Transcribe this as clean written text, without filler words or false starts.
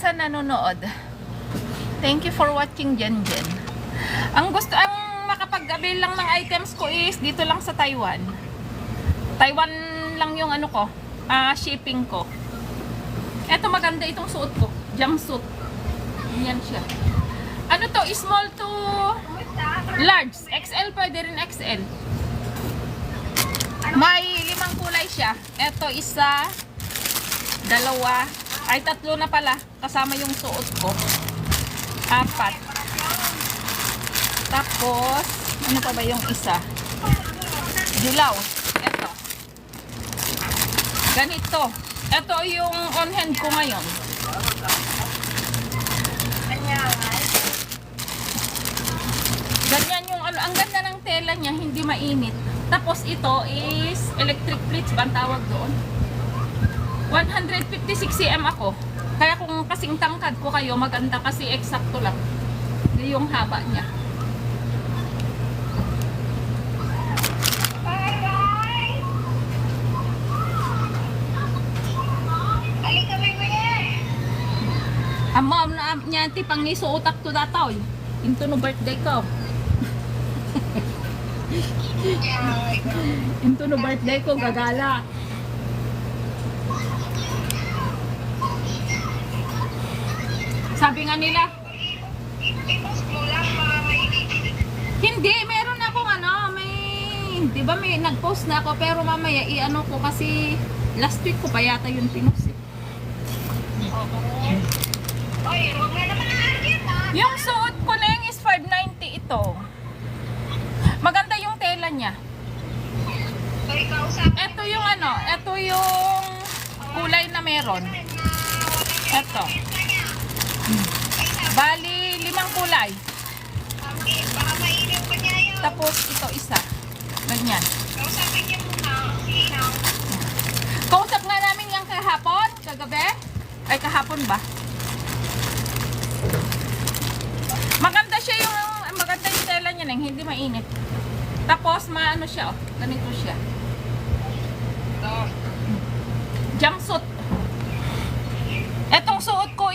sa nanonood. Thank you for watching, Jen. Ang makapag-avail lang ng items ko is dito lang sa Taiwan. Taiwan lang yung ano ko, shipping ko. Eto, maganda itong suot ko, jumpsuit. Yan siya. Ano to, small to large. XL, pwede rin XL. May 5 kulay siya. Eto, isa, dalawa, ay 3 na pala. Kasama yung suot ko. 4. Tapos, ano pa ba yung isa? Dilaw. Eto. Ganito. Eto yung on hand ko ngayon. Ganyan yung ano, ang ganda ng tela niya, hindi mainit. Tapos ito is electric plates ba ang tawag doon? 156 cm ako. Kaya kung kasing tangkad ko kayo, maganda kasi eksakto lang. Yung haba niya. Ang mom na niya ti pangiso utak to dataw. Into no birthday ko. Into no birthday ko gagala. Sabi nga nila, hindi, meron akong ano, di ba may nag-post na ako, pero mamaya i-ano ko kasi last week ko pa yata yung pinost eh. Yung suot ko na yung is 590 ito. Maganda yung tela niya. Ito yung ano, ito yung kulay na meron. Ito. Bali, 5 kulay. Tapos ito isa. Ganyan. Kausap nga namin yung kahapon, kagabi. Ay, kahapon ba? Maganda siya maganda yung tela niya nang hindi mainit. Tapos maano siya, oh. Ganito siya. Jumpsuit. Etong suot ko